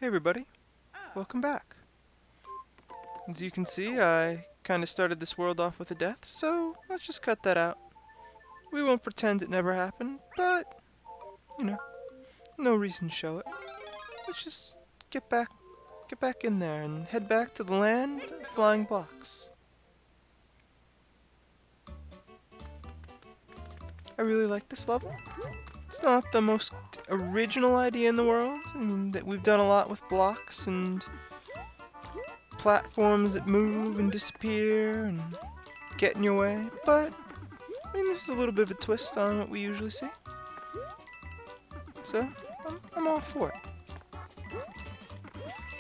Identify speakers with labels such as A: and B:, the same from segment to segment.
A: Hey everybody, welcome back. As you can see, I kinda started this world off with a death, so let's just cut that out. We won't pretend it never happened, but, you know, no reason to show it. Let's just get back in there and head back to the land of flying blocks. I really like this level. It's not the most original idea in the world. I mean, that we've done a lot with blocks and platforms that move and disappear and get in your way, but I mean, this is a little bit of a twist on what we usually see. So, I'm all for it.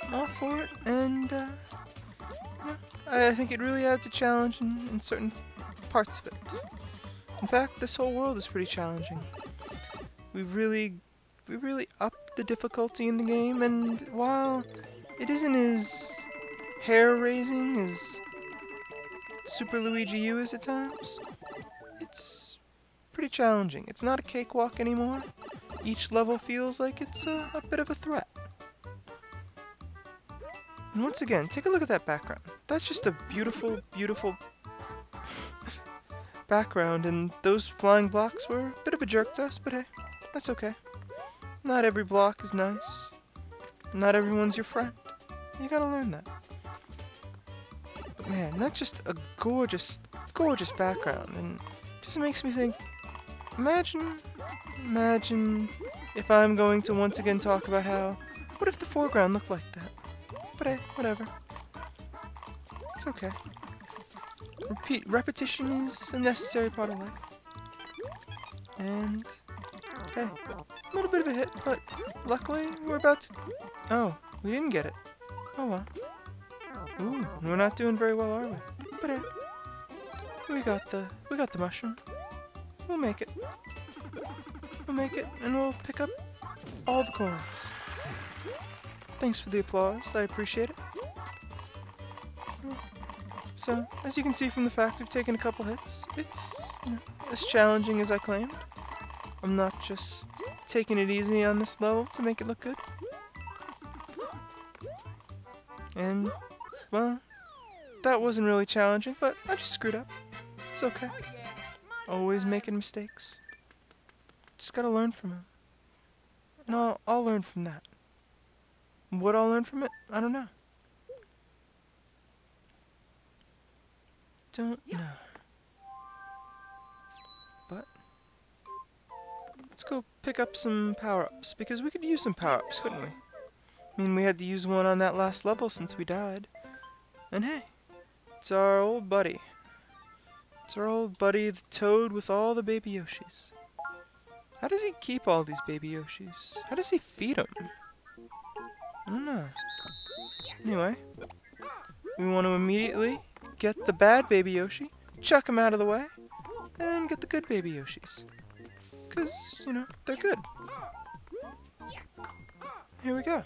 A: I'm all for it, and you know, I think it really adds a challenge in certain parts of it. In fact, this whole world is pretty challenging. We've really upped the difficulty in the game, and while it isn't as hair-raising as Super Luigi U is at times, it's pretty challenging. It's not a cakewalk anymore. Each level feels like it's a bit of a threat. And once again, take a look at that background. That's just a beautiful, beautiful background, and those flying blocks were a bit of a jerk to us, but hey, that's okay. Not every block is nice. Not everyone's your friend. You gotta learn that. But man, that's just a gorgeous, gorgeous background, and just makes me think, imagine if I'm going to once again talk about how, what if the foreground looked like that? But hey, whatever. It's okay. Repetition is a necessary part of life. And, hey, a little bit of a hit, but luckily we're about to... Oh, we didn't get it. Oh well. Ooh, we're not doing very well, are we? But hey, we got the mushroom. We'll make it. We'll make it, and we'll pick up all the coins. Thanks for the applause, I appreciate it. So, as you can see from the fact we've taken a couple hits, it's, you know, as challenging as I claimed. I'm not just taking it easy on this level to make it look good. And, well, that wasn't really challenging, but I just screwed up. It's okay. Always making mistakes. Just gotta learn from them. And I'll learn from that. What I'll learn from it, I don't know. Don't know. But let's go pick up some power-ups, because we could use some power-ups, couldn't we? I mean, we had to use one on that last level since we died. And hey, it's our old buddy. It's our old buddy, the Toad with all the baby Yoshis. How does he keep all these baby Yoshis? How does he feed them? I don't know. Anyway, we want to immediately get the bad baby Yoshi, chuck him out of the way, and get the good baby Yoshis. Because, you know, they're good. Here we go.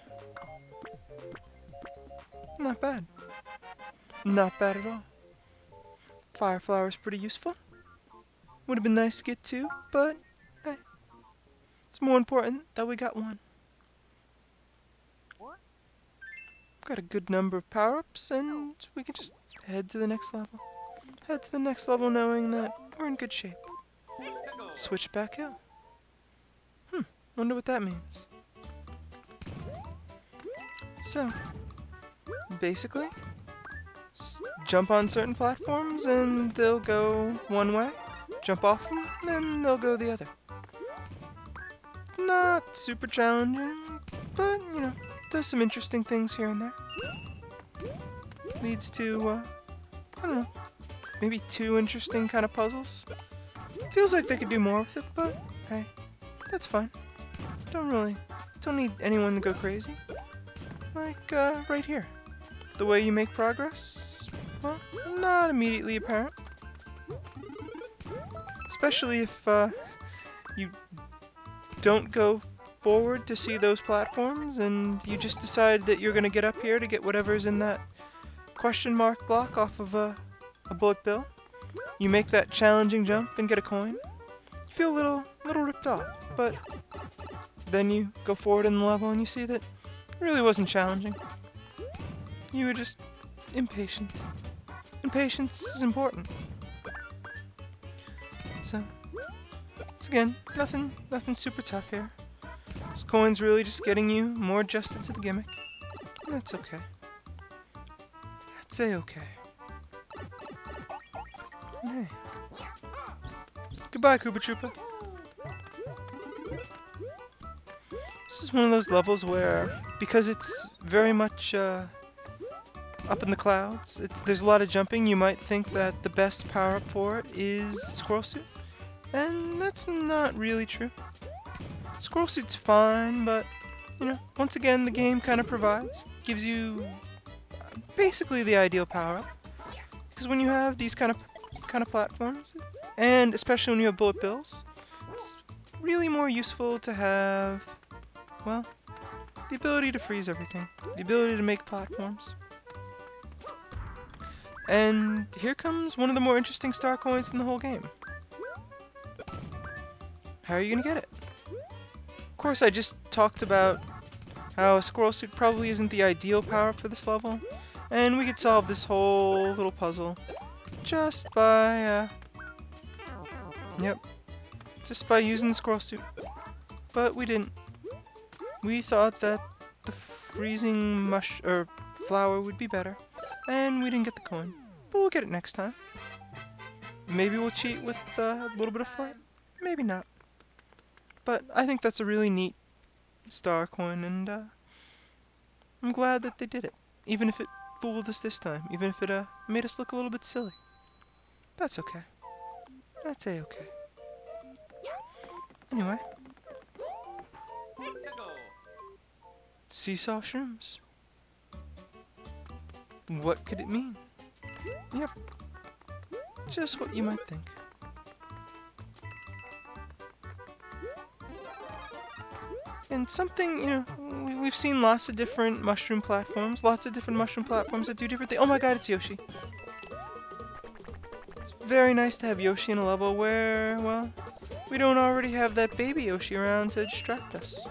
A: Not bad. Not bad at all. Fire flower's pretty useful. Would have been nice to get two, but hey, it's more important that we got one. Got a good number of power-ups, and we can just head to the next level. Head to the next level knowing that we're in good shape. Switchback Hill. Wonder what that means. So, basically, jump on certain platforms and they'll go one way. Jump off them, then they'll go the other. Not super challenging, but, you know, there's some interesting things here and there. Leads to, I don't know, maybe 2 interesting kind of puzzles. Feels like they could do more with it, but hey, that's fine. Don't need anyone to go crazy. Like, right here. The way you make progress, well, not immediately apparent. Especially if, you don't go forward to see those platforms and you just decide that you're gonna get up here to get whatever's in that question mark block off of a bullet bill. You make that challenging jump and get a coin. You feel a little ripped off, but then you go forward in the level and you see that It really wasn't challenging. You were just impatient. And patience is important. So, once again, nothing super tough here. This coin's really just getting you more adjusted to the gimmick. And that's okay. That's a-okay. Hey. Goodbye, Koopa Troopa. This is one of those levels where, because it's very much up in the clouds, there's a lot of jumping, you might think that the best power-up for it is Squirrel Suit. And that's not really true. Squirrel Suit's fine, but, you know, once again, the game kind of gives you basically the ideal power-up. Because when you have these kind of platforms, and especially when you have bullet bills, it's really more useful to have, well, the ability to freeze everything, the ability to make platforms. And here comes one of the more interesting star coins in the whole game. How are you gonna get it? Of course, I just talked about how a Squirrel Suit probably isn't the ideal power-up for this level, and we could solve this whole little puzzle just by, just by using the Squirrel Suit. But we didn't. We thought that the freezing flower would be better, and we didn't get the coin. But we'll get it next time. Maybe we'll cheat with a little bit of flight. Maybe not. But I think that's a really neat star coin, and I'm glad that they did it. Even if it fooled us this time. Even if it made us look a little bit silly. That's okay. That's a-okay. Anyway. Seesaw Shrooms. What could it mean? Yep. Just what you might think. And something, you know, we've seen lots of different mushroom platforms. Lots of different mushroom platforms that do different things. Oh my god, it's Yoshi. It's very nice to have Yoshi in a level where, well, we don't already have that baby Yoshi around to distract us.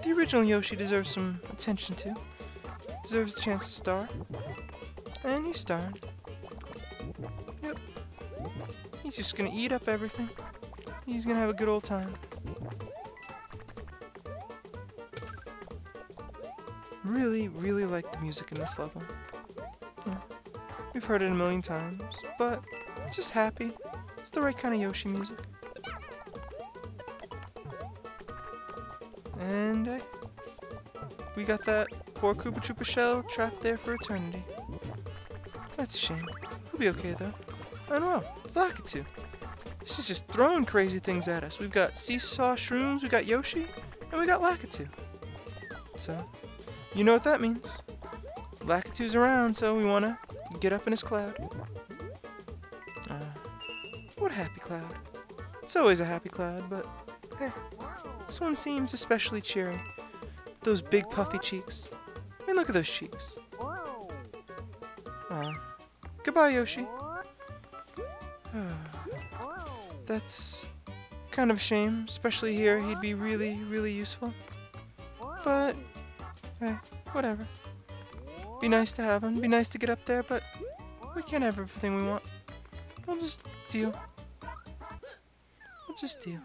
A: The original Yoshi deserves some attention too. Deserves a chance to star. And he's starring. Yep. He's just gonna eat up everything. He's gonna have a good old time. Really, really like the music in this level. Yeah. We've heard it a million times, but it's just happy. It's the right kind of Yoshi music. And we got that poor Koopa Troopa shell trapped there for eternity. That's a shame. He'll be okay though. And well, it's Lakitu. This is just throwing crazy things at us. We've got Seesaw Shrooms, we got Yoshi, and we got Lakitu. So, you know what that means. Lakitu's around, so we want to get up in his cloud. What a happy cloud. It's always a happy cloud, but hey, this one seems especially cheery. Those big puffy cheeks. I mean, look at those cheeks. Goodbye, Yoshi. That's kind of a shame, especially here. He'd be really, really useful. But, hey, whatever. Be nice to have him, be nice to get up there, but we can't have everything we want. We'll just deal. We'll just deal.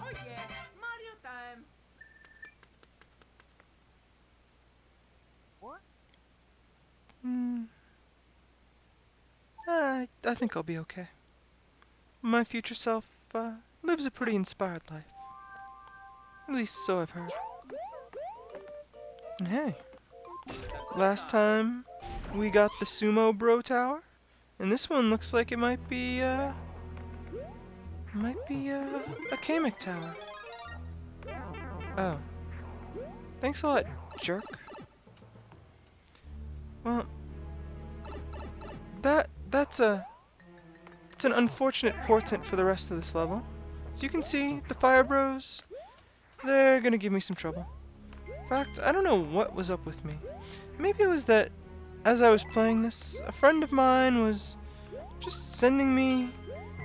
B: Oh yeah, Mario time. What?
A: I think I'll be okay. My future self lives a pretty inspired life. At least so I've heard. And hey, last time we got the Sumo Bro Tower, and this one looks like it might be a Kamek Tower. Oh. Thanks a lot, jerk. Well, it's an unfortunate portent for the rest of this level. As you can see, the Fire Bros, they're gonna give me some trouble. In fact, I don't know what was up with me. Maybe it was that, as I was playing this, a friend of mine was just sending me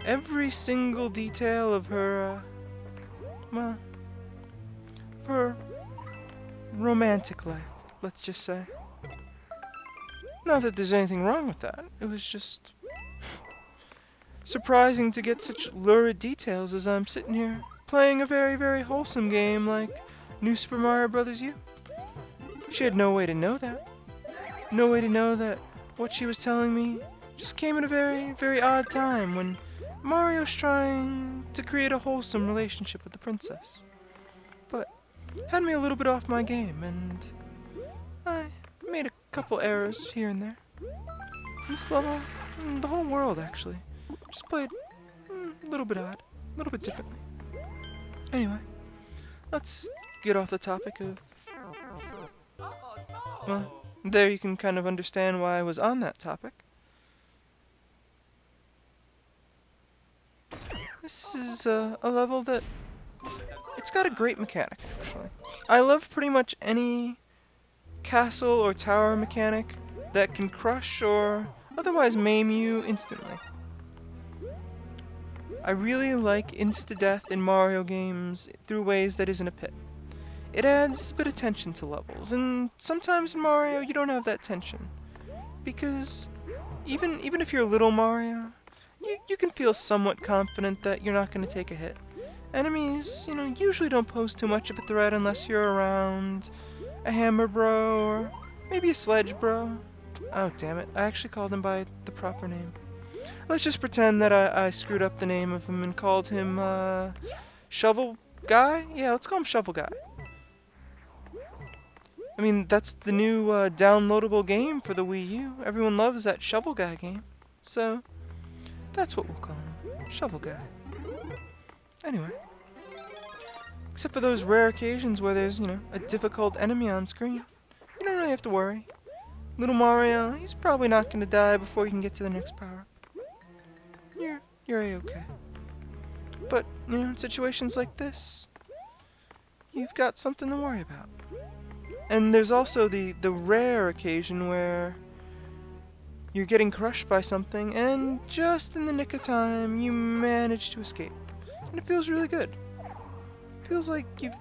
A: every single detail of her, well, of her romantic life, let's just say. Not that there's anything wrong with that. It was just surprising to get such lurid details as I'm sitting here playing a very, very wholesome game like New Super Mario Bros. U. She had no way to know that. No way to know that what she was telling me just came at a very, very odd time when Mario's trying to create a wholesome relationship with the princess. But had me a little bit off my game, and I made a couple errors here and there. This level, and the whole world actually, just played a little bit odd, a little bit differently. Anyway, let's get off the topic of, well, there you can kind of understand why I was on that topic. This is a level that, it's got a great mechanic, actually. I love pretty much any castle or tower mechanic that can crush or otherwise maim you instantly. I really like insta-death in Mario games through ways that isn't a pit. It adds a bit of tension to levels, and sometimes in Mario you don't have that tension. Because even if you're little Mario, you can feel somewhat confident that you're not going to take a hit. Enemies, usually don't pose too much of a threat unless you're around a hammer bro or maybe a sledge bro. Oh damn it, I actually called him by the proper name. Let's just pretend that I screwed up the name of him and called him Shovel Guy? Yeah, let's call him Shovel Guy. I mean, that's the new downloadable game for the Wii U. Everyone loves that Shovel Guy game. So, that's what we'll call him. Shovel Guy. Anyway. Except for those rare occasions where there's, a difficult enemy on screen. You don't really have to worry. Little Mario, he's probably not going to die before you can get to the next power. You're A-okay. But, in situations like this, you've got something to worry about. And there's also the rare occasion where you're getting crushed by something, and just in the nick of time, you manage to escape. And it feels really good. It feels like you've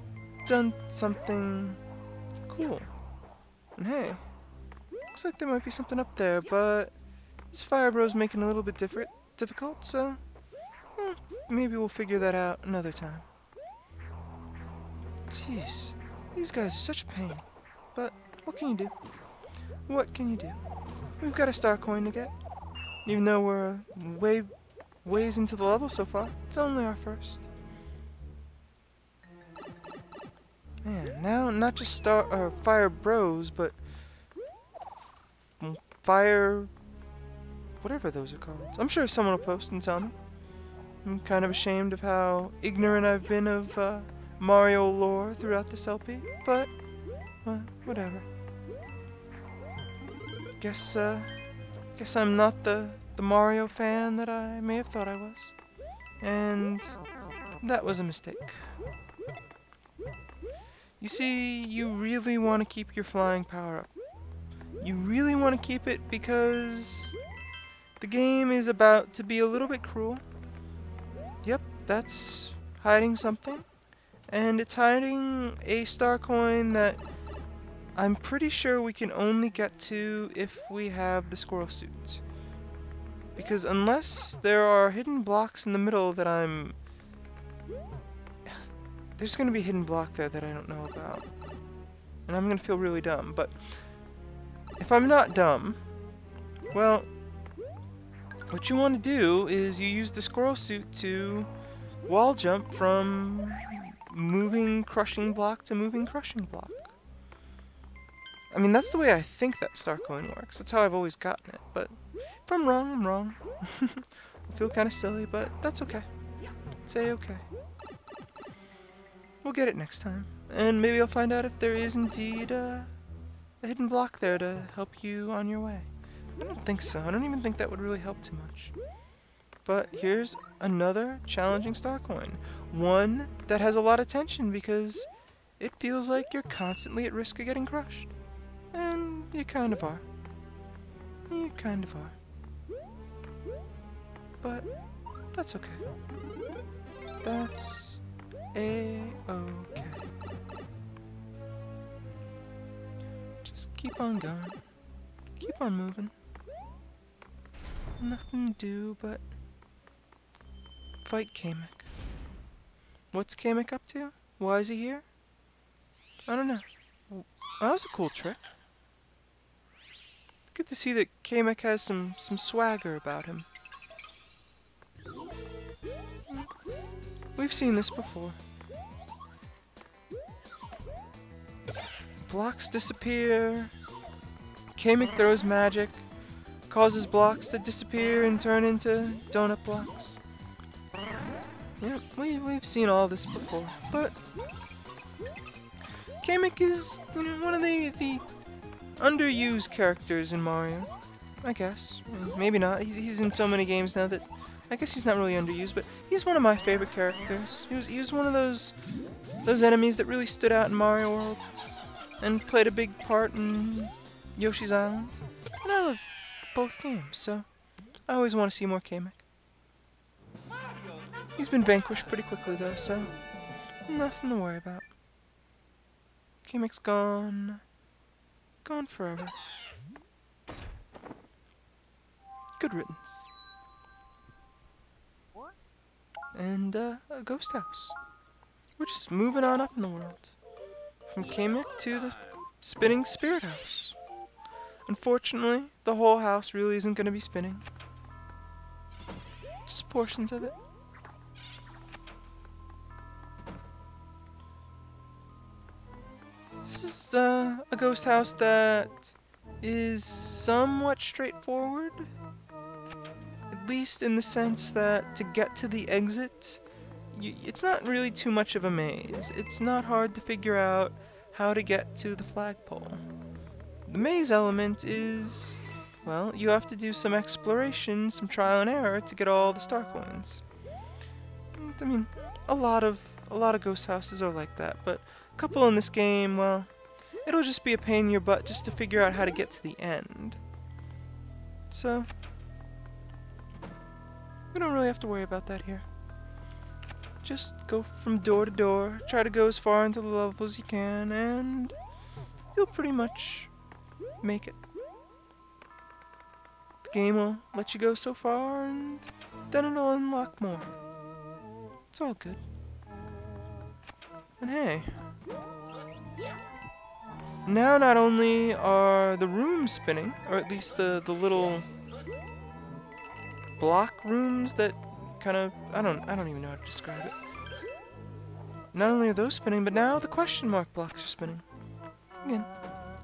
A: done something cool. And hey, looks like there might be something up there, but this fire bro's making it a little bit difficult, so maybe we'll figure that out another time. Jeez, these guys are such a pain. But what can you do? What can you do? We've got a star coin to get. Even though we're ways into the level so far, it's only our first. Man, now not just fire bros, but fire, whatever those are called. I'm sure someone will post and tell me. I'm kind of ashamed of how ignorant I've been of Mario lore throughout this LP, but whatever. Guess I'm not the Mario fan that I may have thought I was. And that was a mistake. You see, you really want to keep your flying power up. You really want to keep it because the game is about to be a little bit cruel. Yep, that's hiding something. And it's hiding a star coin that I'm pretty sure we can only get to if we have the squirrel suit. Because unless there are hidden blocks in the middle that there's going to be a hidden block there that I don't know about. And I'm going to feel really dumb. But if I'm not dumb, well, what you want to do is you use the squirrel suit to wall jump from moving crushing block to moving crushing block. I mean, that's the way I think that star coin works. That's how I've always gotten it. But if I'm wrong, I'm wrong. I feel kind of silly, but that's okay. It's A-okay. We'll get it next time. And maybe I'll find out if there is indeed a hidden block there to help you on your way. I don't think so. I don't even think that would really help too much. But here's another challenging star coin. One that has a lot of tension because it feels like you're constantly at risk of getting crushed. And you kind of are. You kind of are. But that's okay. That's A-okay. Just keep on going. Keep on moving. Nothing to do but fight Kamek. What's Kamek up to? Why is he here? I don't know. Well, that was a cool trick. It's good to see that Kamek has some swagger about him. We've seen this before. Blocks disappear. Kamek throws magic, causes blocks to disappear and turn into donut blocks. Yeah, we've seen all this before, but Kamek is, you know, one of the underused characters in Mario, I guess. Maybe not. He's in so many games now that I guess he's not really underused, but he's one of my favorite characters. He was one of those enemies that really stood out in Mario World and played a big part in Yoshi's Island. And I love both games, so I always want to see more Kamek. He's been vanquished pretty quickly though, so nothing to worry about. Kamek's gone. Gone forever. Good riddance. And a ghost house. We're just moving on up in the world. From Kamek to the spinning spirit house. Unfortunately, the whole house really isn't going to be spinning. Just portions of it. This is a ghost house that is somewhat straightforward. At least in the sense that to get to the exit, it's not really too much of a maze. It's not hard to figure out how to get to the flagpole. The maze element is, well, you have to do some exploration, some trial and error to get all the star coins. I mean, a lot of ghost houses are like that, but a couple in this game, well, it'll just be a pain in your butt just to figure out how to get to the end. So, we don't really have to worry about that here. Just go from door to door, try to go as far into the level as you can, and you'll pretty much make it. The game will let you go so far, and then it'll unlock more. It's all good. And hey, now not only are the rooms spinning, or at least the little block rooms that kind of, I don't even know how to describe it. Not only are those spinning, but now the question mark blocks are spinning. Again,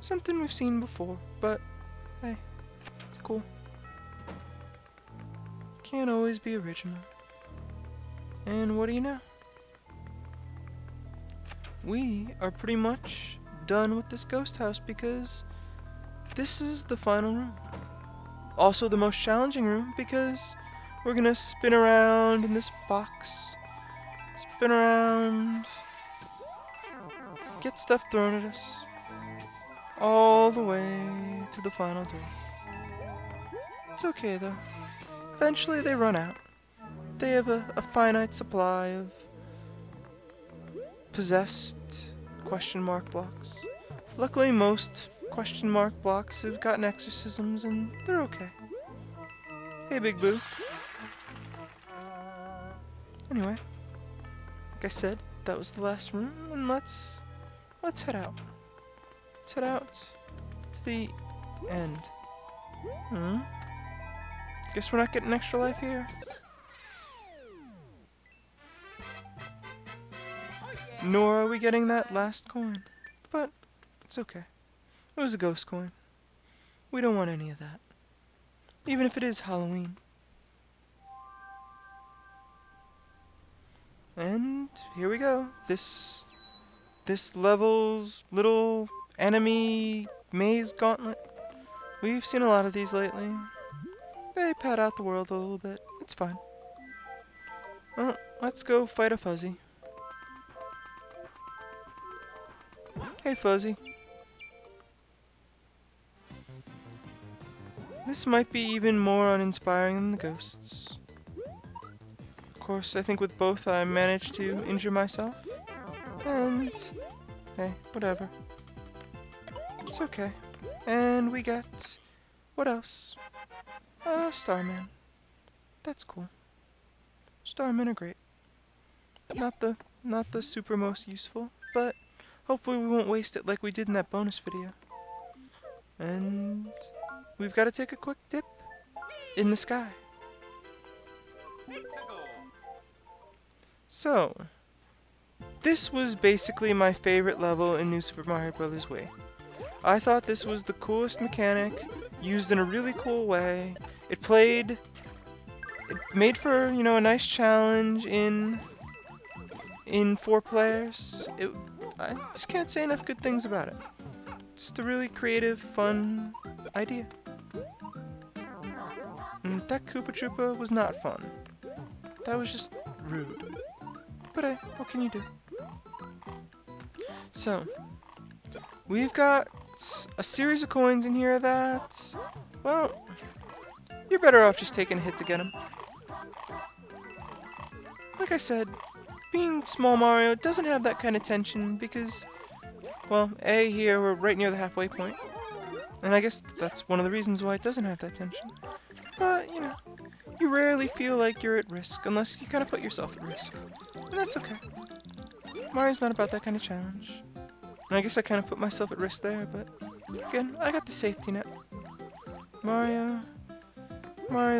A: something we've seen before, but hey, it's cool. Can't always be original. And what do you know? We are pretty much done with this ghost house because this is the final room. Also the most challenging room because we're gonna spin around in this box. Spin around. Get stuff thrown at us. All the way to the final door. It's okay though. Eventually they run out. They have a finite supply of possessed question mark blocks. Luckily most question mark blocks have gotten exorcisms and they're okay. Hey Big Boo. Anyway, like I said, that was the last room, and let's head out. Let's head out to the end. Guess we're not getting extra life here. Nor are we getting that last coin. But it's okay. It was a ghost coin. We don't want any of that. Even if it is Halloween. And here we go. This level's little enemy maze gauntlet. We've seen a lot of these lately. They pad out the world a little bit. It's fine. Well, let's go fight a Fuzzy. Hey Fuzzy. This might be even more uninspiring than the ghosts. Of course, I think with both I managed to injure myself. And, hey, whatever. It's okay. And we get... what else? Starman. That's cool. Starmen are great. Not the super most useful, but hopefully we won't waste it like we did in that bonus video. And we've got to take a quick dip in the sky. So, this was basically my favorite level in New Super Mario Bros. Wii. I thought this was the coolest mechanic, used in a really cool way. It made for, you know, a nice challenge in 4 players. I just can't say enough good things about it. Just a really creative, fun idea. And that Koopa Troopa was not fun. That was just rude. But hey, what can you do? So, we've got a series of coins in here that, well, you're better off just taking a hit to get them. Like I said, being Small Mario doesn't have that kind of tension because, well, A, here we're right near the halfway point. And I guess that's one of the reasons why it doesn't have that tension. But, you know, you rarely feel like you're at risk unless you kind of put yourself at risk. And that's okay. Mario's not about that kind of challenge. And I guess I kind of put myself at risk there, but again, I got the safety net. Mario's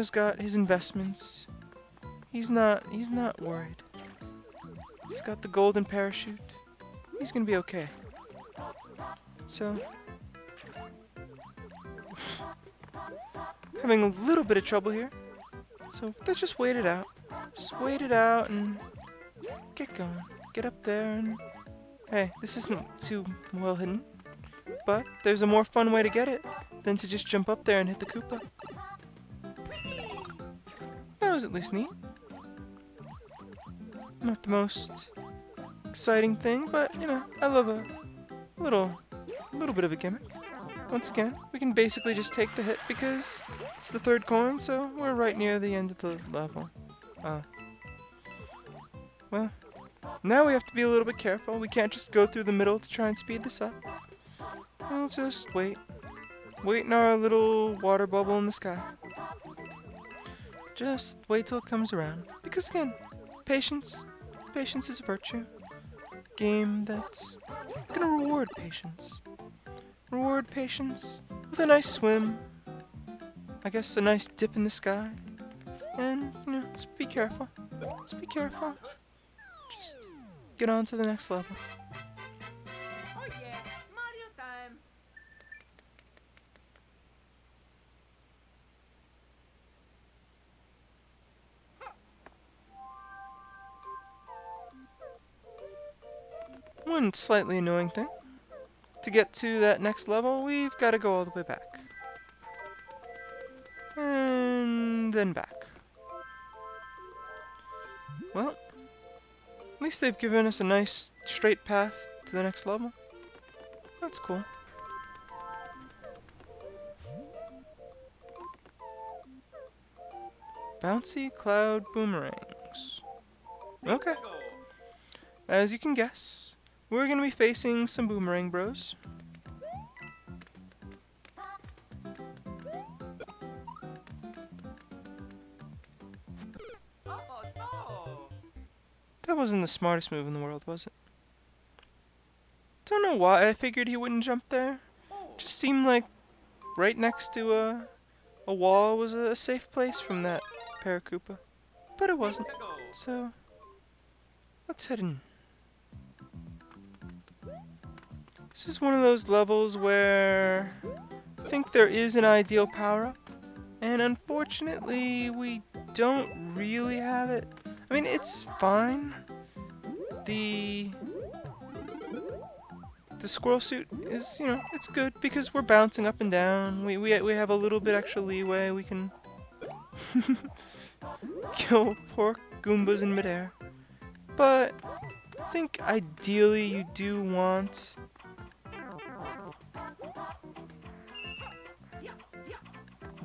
A: got his investments. He's not worried. He's got the golden parachute. He's gonna be okay. So, having a little bit of trouble here. So let's just wait it out. Just wait it out and get going. Get up there and... hey, this isn't too well hidden. But there's a more fun way to get it than to just jump up there and hit the Koopa. That was at least neat. Not the most exciting thing, but, you know, I love a little bit of a gimmick. Once again, we can basically just take the hit because it's the 3rd coin, so we're right near the end of the level. Well, now we have to be a little bit careful. We can't just go through the middle to try and speed this up. We'll just wait. Wait in our little water bubble in the sky. Just wait till it comes around. Because again, patience. Patience is a virtue. Game that's gonna reward patience. Reward patience with a nice swim. I guess a nice dip in the sky. And, you know, just be careful. Just be careful. Just get on to the next level.
B: Oh yeah, Mario time.
A: One slightly annoying thing. To get to that next level, we've got to go all the way back. And then back. Well, at least they've given us a nice straight path to the next level. That's cool. Bouncy Cloud Boomerangs. Okay. As you can guess, we're going to be facing some Boomerang Bros.
B: Oh no.
A: That wasn't the smartest move in the world, was it? Don't know why I figured he wouldn't jump there. Just seemed like right next to a wall was a safe place from that Paracoopa. But it wasn't. So, let's head in. This is one of those levels where I think there is an ideal power-up, and unfortunately we don't really have it. I mean, it's fine. The squirrel suit is, you know, it's good because we're bouncing up and down. We have a little bit extra leeway. We can kill poor Goombas in midair. But I think ideally you do want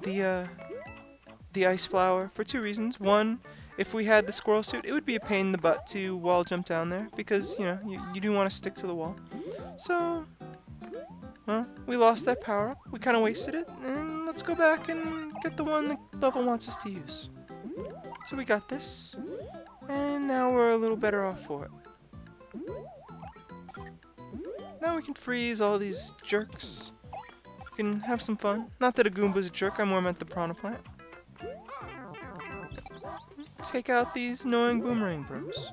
A: the ice flower for 2 reasons. One, if we had the squirrel suit, it would be a pain in the butt to wall jump down there because, you know, you do want to stick to the wall. So, well, we lost that power-up. We kind of wasted it, and let's go back and get the one the level wants us to use. So we got this, and now we're a little better off for it. Now we can freeze all these jerks. We can have some fun. Not that a Goomba's a jerk, I more meant the Piranha Plant. Take out these annoying Boomerang bros.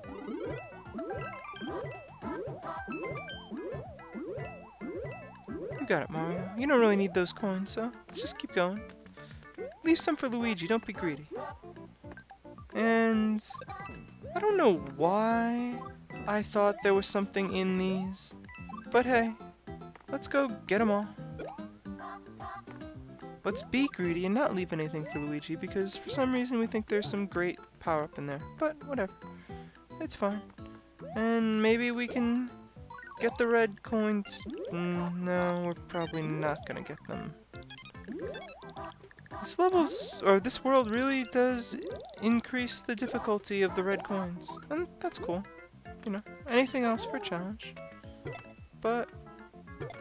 A: You got it, Mario. You don't really need those coins, so let's just keep going. Leave some for Luigi, don't be greedy. And I don't know why I thought there was something in these, but hey, let's go get them all. Let's be greedy and not leave anything for Luigi, because for some reason we think there's some great power-up in there. But whatever. It's fine. And maybe we can get the red coins. No, we're probably not gonna get them. This world really does increase the difficulty of the red coins. And that's cool. You know, anything else for a challenge. But,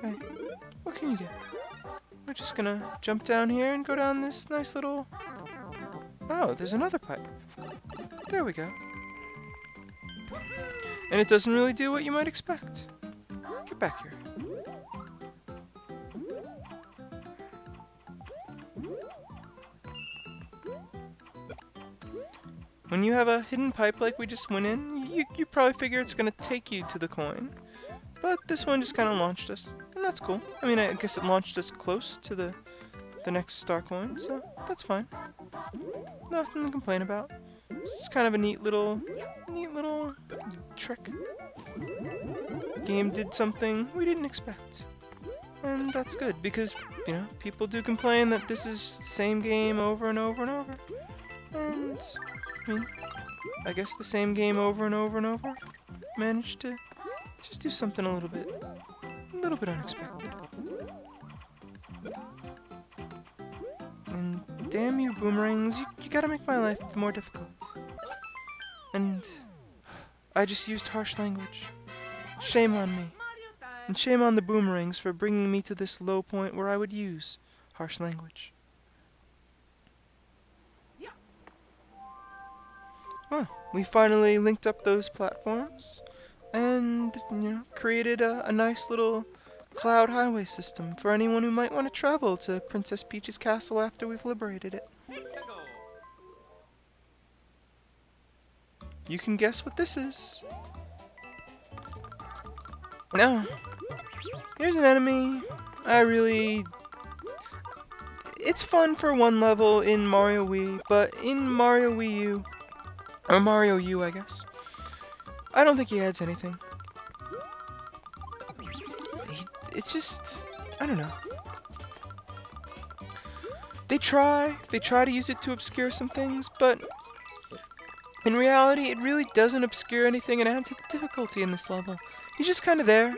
A: hey, what can you get? We're just gonna jump down here and go down this nice little... Oh, there's another pipe. There we go. And it doesn't really do what you might expect. Get back here. When you have a hidden pipe like we just went in, you probably figure it's gonna take you to the coin. But this one just kind of launched us, and that's cool. I mean, I guess it launched us close to the next star coin, so that's fine. Nothing to complain about. It's kind of a neat little trick. The game did something we didn't expect, and that's good because you know people do complain that this is just the same game over and over and over. And I mean, I guess the same game over and over and over managed to just do something a little bit unexpected. And damn you, Boomerangs, you gotta make my life more difficult. And I just used harsh language. Shame on me. And shame on the Boomerangs for bringing me to this low point where I would use harsh language. Well, we finally linked up those platforms. And, you know, created a nice little cloud highway system for anyone who might want to travel to Princess Peach's castle after we've liberated it. You can guess what this is. Now, here's an enemy. It's fun for one level in Mario Wii, but in Mario Wii U, or Mario U, I guess, I don't think he adds anything. It's just, I don't know. They try to use it to obscure some things, but in reality, it really doesn't obscure anything and adds to the difficulty in this level. He's just kind of there.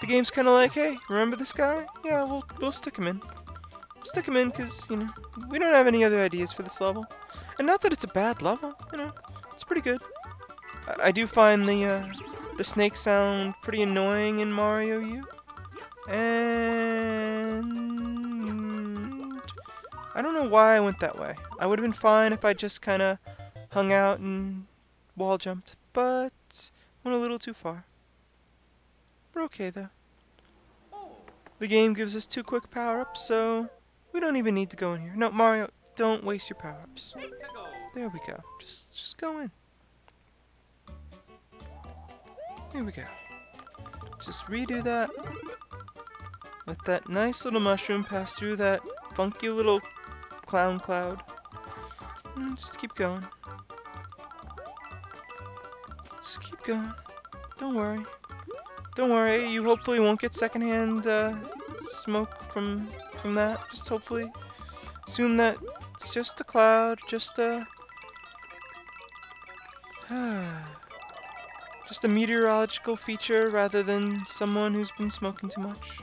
A: The game's kind of like, hey, remember this guy? Yeah, we'll stick him in. We'll stick him in because, you know, we don't have any other ideas for this level. And not that it's a bad level, you know, it's pretty good. I do find the snake sound pretty annoying in Mario U. And I don't know why I went that way. I would have been fine if I just kind of hung out and wall jumped, but went a little too far. We're okay though. The game gives us 2 quick power-ups, so we don't even need to go in here. No, Mario, don't waste your power-ups. There we go. Just go in. Here we go. Just redo that. Let that nice little mushroom pass through that funky little clown cloud. And just keep going. Just keep going. Don't worry. Don't worry, you hopefully won't get secondhand smoke from that. Just hopefully assume that it's just a cloud, just a meteorological feature rather than someone who's been smoking too much.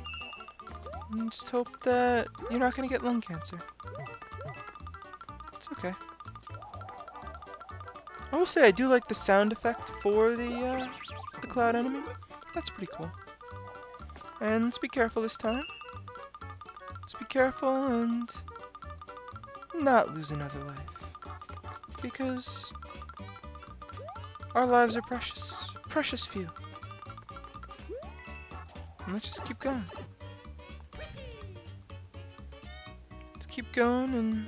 A: And just hope that you're not gonna get lung cancer. It's okay. I will say I do like the sound effect for the cloud enemy. That's pretty cool. And let's be careful this time. Just be careful and not lose another life. Because our lives are precious. Precious few. And let's just keep going. Let's keep going and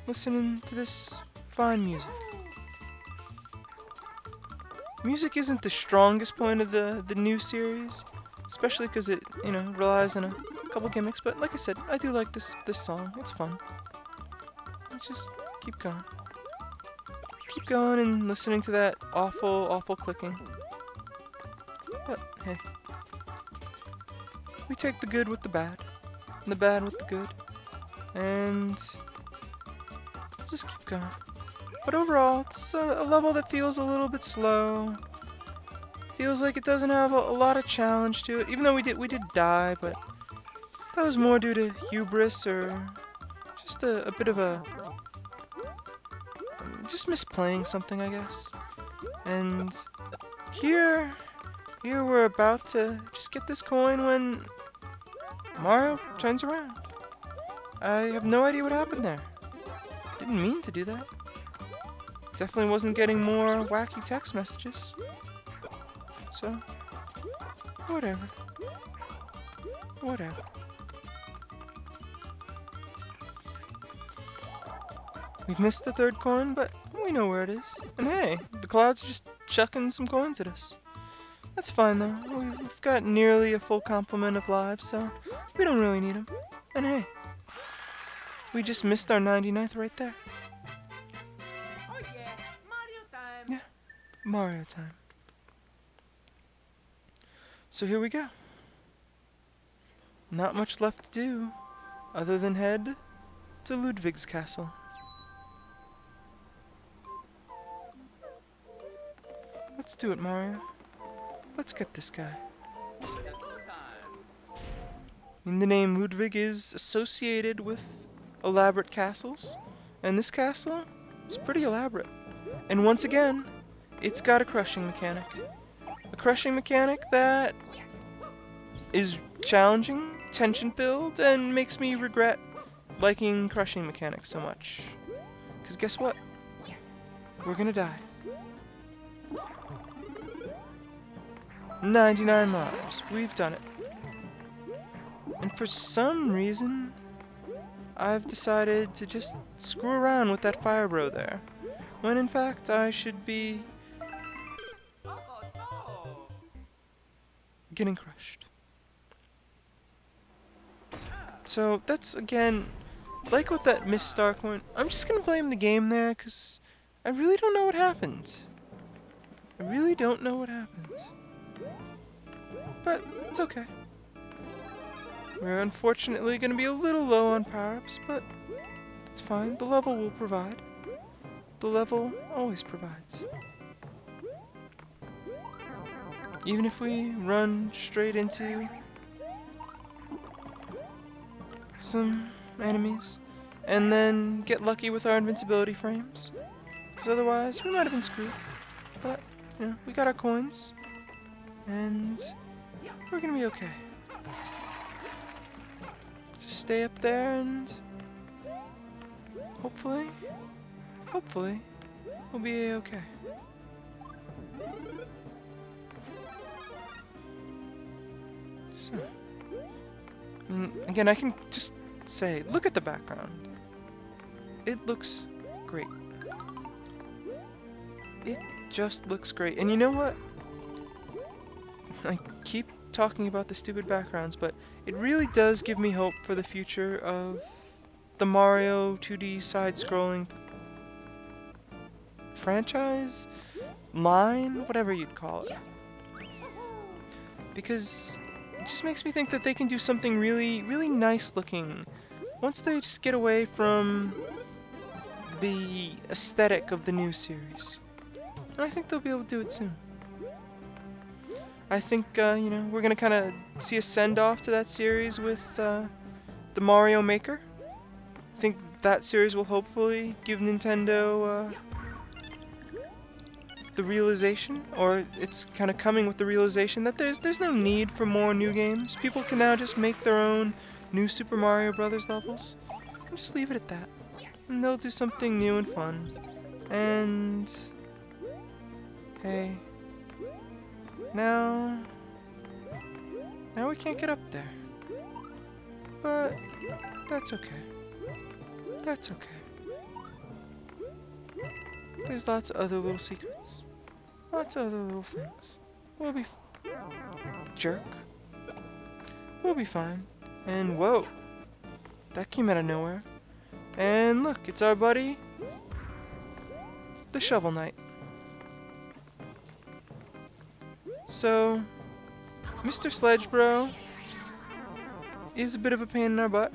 A: listening to this fine music. Music isn't the strongest point of the new series, especially because it, you know, relies on a couple gimmicks, but like I said, I do like this song. It's fun. Let's just keep going. Keep going and listening to that awful clicking. But hey, we take the good with the bad, and the bad with the good, and just keep going. But overall, it's a level that feels a little bit slow. Feels like it doesn't have a lot of challenge to it, even though we did die, but that was more due to hubris or just a bit of a just misplaying something, I guess. And here we're about to just get this coin when Mario turns around. I have no idea what happened there. Didn't mean to do that. Definitely wasn't getting more wacky text messages. So, whatever. Whatever. We've missed the third coin, but we know where it is. And hey, the clouds are just chucking some coins at us. That's fine though. We've got nearly a full complement of lives, so we don't really need them. And hey, we just missed our 99th right there.
B: Oh yeah, Mario time.
A: Yeah, Mario time. So here we go. Not much left to do, other than head to Ludvig's Castle. Let's do it, Mario. Let's get this guy. And the name Ludvig is associated with elaborate castles, and this castle is pretty elaborate. And once again, it's got a crushing mechanic. A crushing mechanic that is challenging, tension-filled, and makes me regret liking crushing mechanics so much. Because guess what? We're gonna die. 99 lives. We've done it. And for some reason, I've decided to just screw around with that fire bro there. When in fact, I should be getting crushed. So that's, again, like with that missed star coin, I'm just gonna blame the game there, because I really don't know what happened. I really don't know what happened. But it's okay. We're unfortunately gonna be a little low on power-ups, but it's fine. The level will provide. The level always provides. Even if we run straight into some enemies and then get lucky with our invincibility frames, because otherwise we might have been screwed. But you know, we got our coins and we're gonna be okay. Just stay up there and hopefully we'll be okay. So, and again, I can just say, look at the background. It looks great. It just looks great. And you know what? I keep talking about the stupid backgrounds, but it really does give me hope for the future of the Mario 2D side-scrolling franchise? Line? Whatever you'd call it. Because it just makes me think that they can do something really, really nice looking once they just get away from the aesthetic of the new series. And I think they'll be able to do it soon. I think, you know, we're going to kind of see a send-off to that series with the Mario Maker. I think that series will hopefully give Nintendo the realization, or it's kind of coming with the realization that there's no need for more new games. People can now just make their own new Super Mario Brothers levels and just leave it at that. And they'll do something new and fun. And hey, now we can't get up there. But that's okay. That's okay. There's lots of other little secrets. Lots of other little things. We'll be jerk. We'll be fine. And whoa, that came out of nowhere. And look, it's our buddy, the Shovel Knight. So, Mr. Sledge Bro is a bit of a pain in our butt,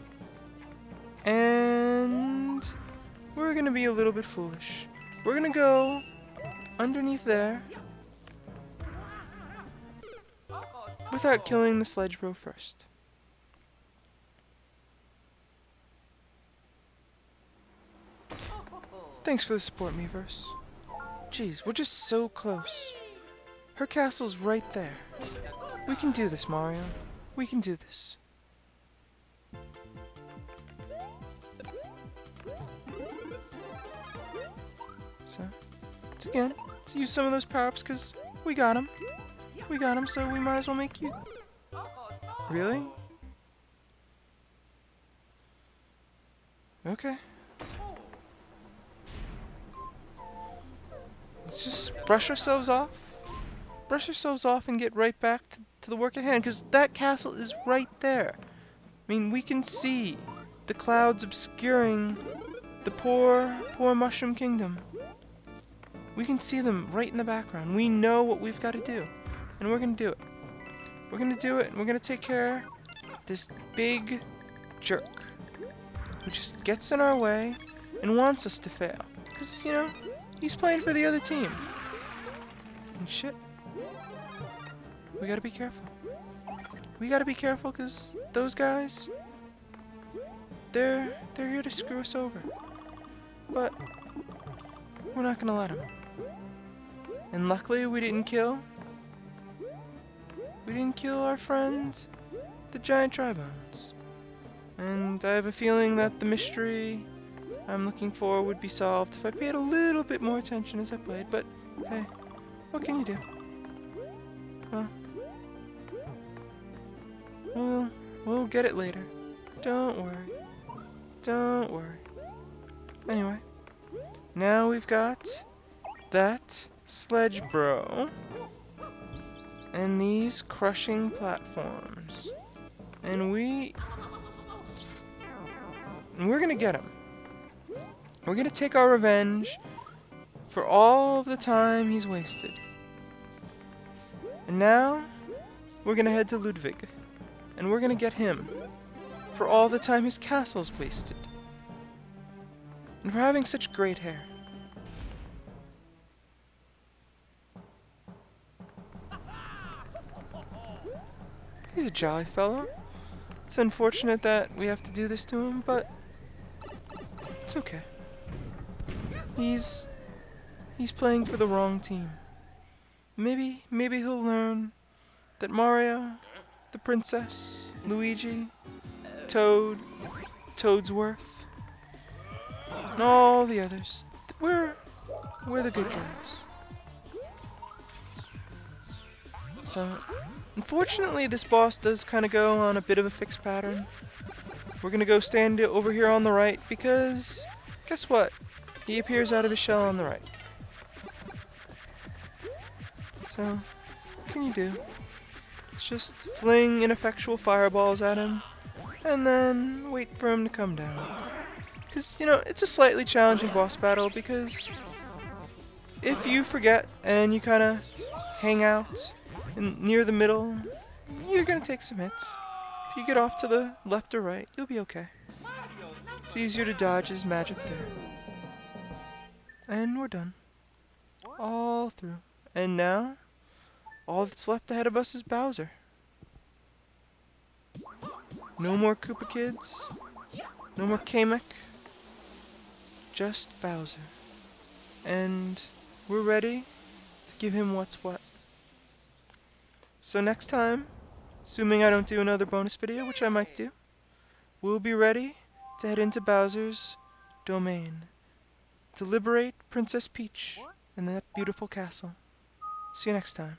A: and we're gonna be a little bit foolish. We're gonna go underneath there without killing the Sledge Bro first. Thanks for the support, Miiverse. Jeez, we're just so close. Her castle's right there. We can do this, Mario. We can do this. So, let's use some of those power-ups because we got them. We got them, so we might as well make you... Really? Okay. Let's just brush ourselves off. Brush ourselves off and get right back to the work at hand, because that castle is right there. I mean, we can see the clouds obscuring the poor Mushroom Kingdom. We can see them right in the background. We know what we've got to do, and we're going to do it. We're going to do it, and we're going to take care of this big jerk who just gets in our way and wants us to fail. Because, you know, he's playing for the other team. And shit. We gotta be careful. We gotta be careful because those guys, they're here to screw us over. But we're not gonna let them. And luckily we didn't kill our friend, the giant Tribones. And I have a feeling that the mystery I'm looking for would be solved if I paid a little bit more attention as I played, but hey, what can you do? Well, we'll get it later. Don't worry. Don't worry. Anyway, now we've got that Sledge Bro and these crushing platforms. And we're gonna get him. We're gonna take our revenge for all of the time he's wasted. And now, we're gonna head to Ludvig, and we're gonna get him for all the time his castle's wasted. And for having such great hair. He's a jolly fellow. It's unfortunate that we have to do this to him, but it's okay. He's playing for the wrong team. Maybe he'll learn that Mario, the princess, Luigi, Toad, Toadsworth, and all the others, we're the good guys. So, unfortunately, this boss does kind of go on a bit of a fixed pattern. We're gonna go stand over here on the right because, guess what? He appears out of his shell on the right. So, what can you do? It's just fling ineffectual fireballs at him, and then wait for him to come down. Because, you know, it's a slightly challenging boss battle because if you forget and you kind of hang out near the middle, you're going to take some hits. If you get off to the left or right, you'll be okay. It's easier to dodge his magic there. And we're done. All through. And now, all that's left ahead of us is Bowser. No more Koopa Kids. No more Kamek. Just Bowser. And we're ready give him what's what. So next time, assuming I don't do another bonus video, which I might do, we'll be ready to head into Bowser's domain to liberate Princess Peach in that beautiful castle. See you next time.